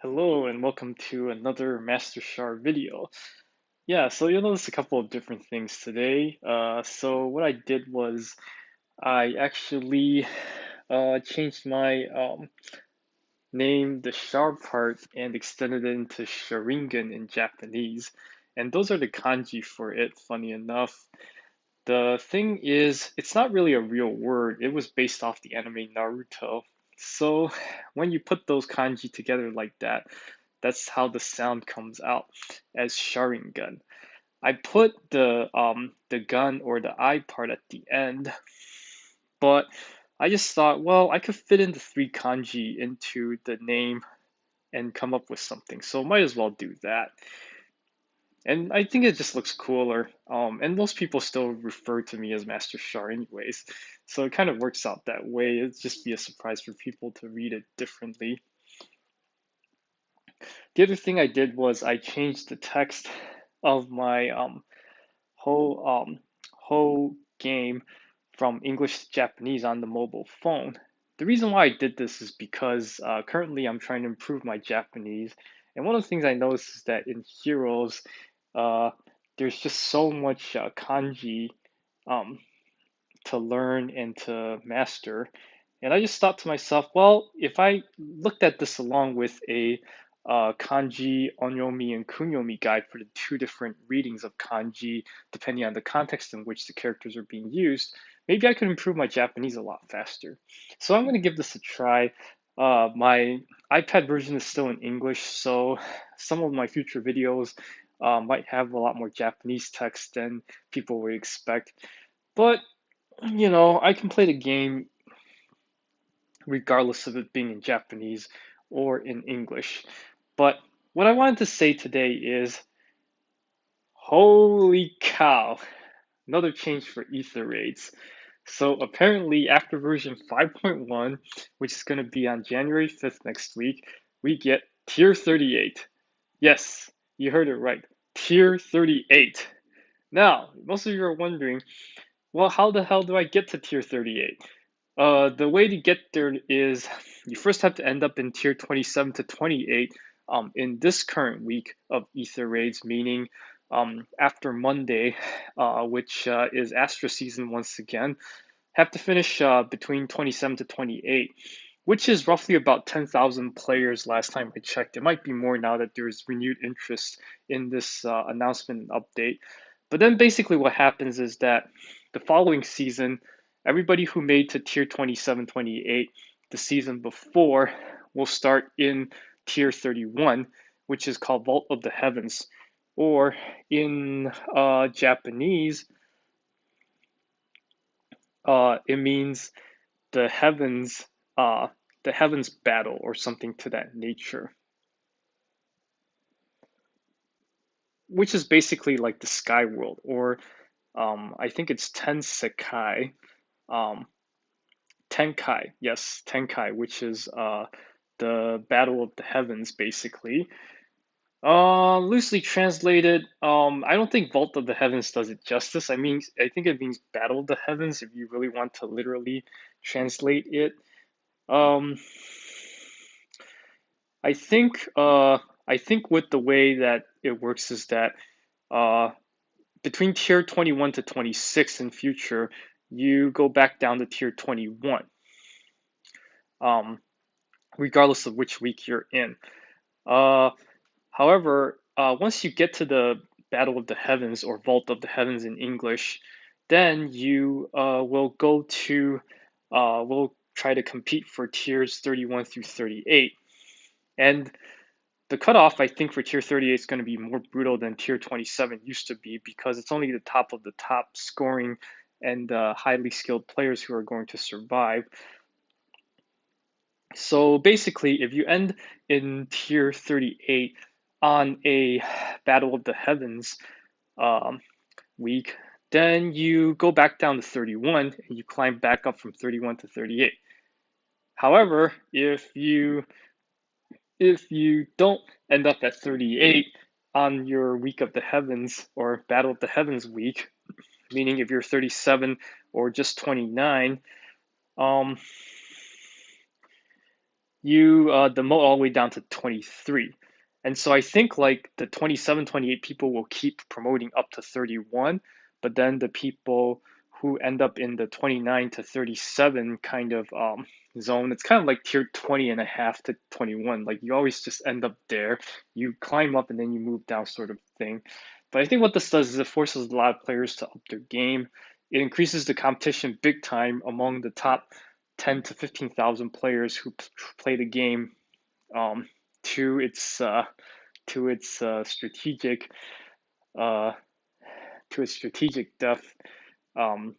Hello and welcome to another Master Shard video. Yeah, so you'll notice a couple of different things today. So what I did was I actually changed my name, the Shard part, and extended it into Sharingan in Japanese. And those are the kanji for it, funny enough. The thing is, it's not really a real word. It was based off the anime Naruto. So when you put those kanji together like that, that's how the sound comes out as Sharingan. I put the gun or the I part at the end, but I just thought, well, I could fit in the three kanji into the name and come up with something, so might as well do that. And I think it just looks cooler. And most people still refer to me as Master Shar anyways, so it kind of works out that way. It'd just be a surprise for people to read it differently. The other thing I did was I changed the text of my whole whole game from English to Japanese on the mobile phone. The reason why I did this is because currently I'm trying to improve my Japanese, and one of the things I noticed is that in Heroes, uh, there's just so much kanji um, to learn and to master. And I just thought to myself, well, if I looked at this along with a kanji, onyomi, and kunyomi guide for the two different readings of kanji, depending on the context in which the characters are being used, maybe I could improve my Japanese a lot faster. So I'm going to give this a try. My iPad version is still in English, so some of my future videos might have a lot more Japanese text than people would expect. But I can play the game regardless of it being in Japanese or in English. But what I wanted to say today is holy cow, another change for ether raids. So apparently, after version 5.1, which is going to be on January 5th next week, we get tier 38. Yes, you heard it right. Tier 38. Now, most of you are wondering, well, how the hell do I get to tier 38? The way to get there is you first have to end up in tier 27 to 28 in this current week of Ether raids, meaning after Monday, which is Astra season once again, have to finish between 27 to 28, which is roughly about 10,000 players last time I checked. It might be more now that there's renewed interest in this announcement and update. But then basically what happens is that the following season, everybody who made to tier 27, 28 the season before will start in tier 31, which is called Vault of the Heavens. Or in Japanese, it means the heavens, uh, the heavens battle or something to that nature, which is basically like the sky world, or I think it's Tensekai, um, Tenkai, yes, Tenkai, which is the battle of the heavens, basically. Loosely translated, I don't think Vault of the Heavens does it justice. I think it means Battle of the Heavens if you really want to literally translate it. Um, I think I think with the way that it works is that uh between tier 21 to 26 in future, you go back down to tier 21, um, regardless of which week you're in. Uh, However, once you get to the Battle of the Heavens or Vault of the Heavens in English, then you will go to will try to compete for tiers 31 through 38. And the cutoff, I think, for tier 38 is going to be more brutal than tier 27 used to be because it's only the top of the top scoring and highly skilled players who are going to survive. So basically, if you end in tier 38 on a Battle of the Heavens um, week, then you go back down to 31 and you climb back up from 31 to 38. However, if you don't end up at 38 on your week of the heavens or Battle of the Heavens week, meaning if you're 37 or just 29, um, you demote all the way down to 23. And so I think like the 27, 28 people will keep promoting up to 31, but then the people who end up in the 29 to 37 kind of zone, it's kind of like tier 20 and a half to 21. Like you always just end up there. You climb up and then you move down sort of thing. But I think what this does is it forces a lot of players to up their game. It increases the competition big time among the top 10 to 15,000 players who play the game um, to its uh, to its strategic uh, to its strategic depth, um,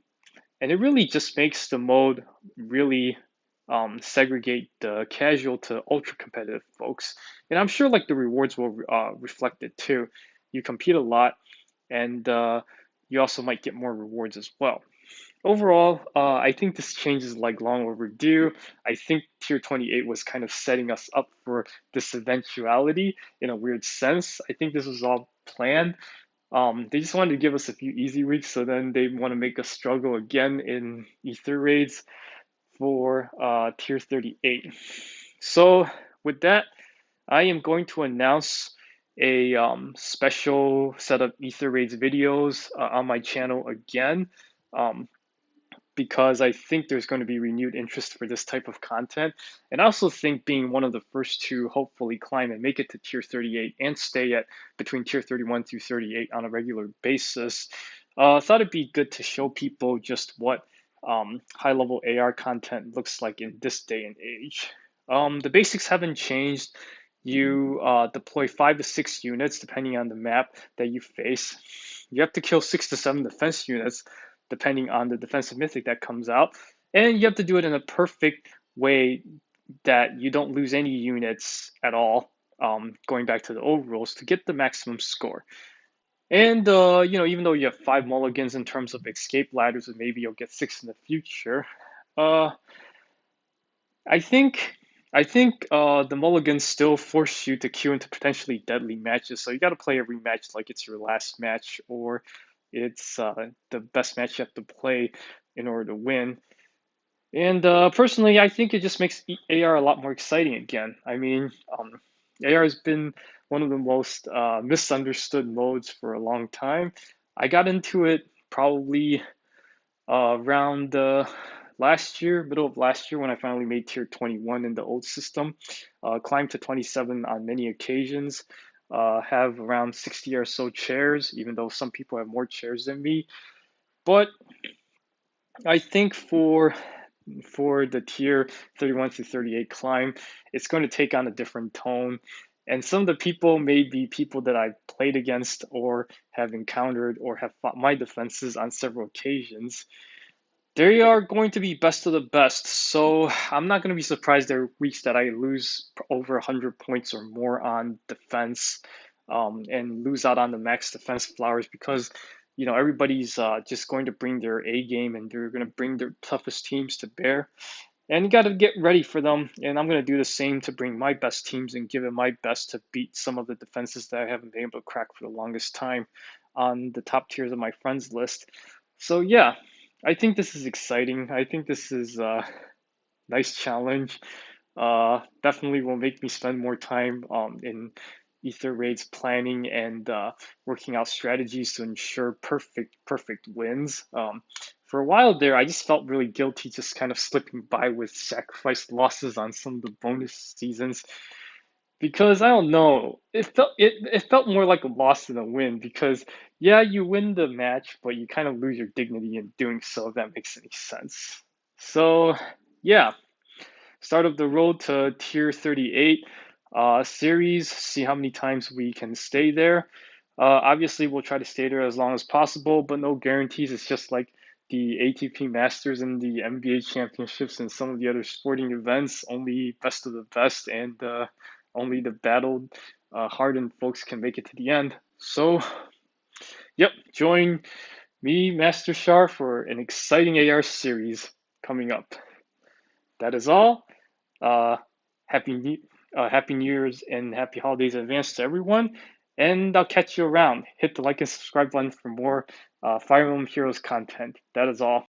and it really just makes the mode really segregate the casual to ultra competitive folks. And I'm sure like the rewards will reflect it too. You compete a lot, and you also might get more rewards as well. Overall, I think this change is like long overdue. I think Tier 28 was kind of setting us up for this eventuality in a weird sense. I think this was all planned. They just wanted to give us a few easy weeks, so then they want to make us struggle again in Ether raids for Tier 38. So with that, I am going to announce a special set of Ether raids videos on my channel again. Um, because I think there's going to be renewed interest for this type of content. And I also think being one of the first to hopefully climb and make it to tier 38 and stay at between tier 31 through 38 on a regular basis, I thought it'd be good to show people just what high level AR content looks like in this day and age. The basics haven't changed. You deploy 5 to 6 units depending on the map that you face. You have to kill 6 to 7 defense units depending on the defensive mythic that comes out. And you have to do it in a perfect way that you don't lose any units at all, going back to the old rules to get the maximum score. And even though you have 5 mulligans in terms of escape ladders, and maybe you'll get 6 in the future, uh, I think the mulligans still force you to queue into potentially deadly matches. So you got to play every match like it's your last match, or it's the best match you have to play in order to win. And personally, I think it just makes AR a lot more exciting again. I mean, AR has been one of the most misunderstood modes for a long time. I got into it probably around last year, middle of last year, when I finally made tier 21 in the old system. Climbed to 27 on many occasions. Have around 60 or so chairs, even though some people have more chairs than me. But I think for the tier 31 to 38 climb, it's going to take on a different tone. And some of the people may be people that I've played against or have encountered or have fought my defenses on several occasions. They are going to be best of the best, so I'm not going to be surprised there are weeks that I lose over 100 points or more on defense, and lose out on the max defense flowers because everybody's just going to bring their A game and they're going to bring their toughest teams to bear. And you got to get ready for them. And I'm going to do the same to bring my best teams and give it my best to beat some of the defenses that I haven't been able to crack for the longest time on the top tiers of my friends list. So yeah, I think this is exciting. I think this is a nice challenge. Definitely will make me spend more time in Ether raids planning and working out strategies to ensure perfect wins. For a while there, I just felt really guilty just kind of slipping by with sacrificed losses on some of the bonus seasons because I don't know, it felt more like a loss than a win because yeah, you win the match, but you kind of lose your dignity in doing so, if that makes any sense. So yeah, start of the road to tier 38 series, see how many times we can stay there. Obviously, we'll try to stay there as long as possible, but no guarantees. It's just like the ATP Masters and the NBA Championships and some of the other sporting events. Only best of the best, and only the battled, hardened folks can make it to the end. So, yep, join me, Master Shar, for an exciting AR series coming up. That is all. Uh, happy New Year's and happy holidays in advance to everyone. And I'll catch you around. Hit the like and subscribe button for more Fire Emblem Heroes content. That is all.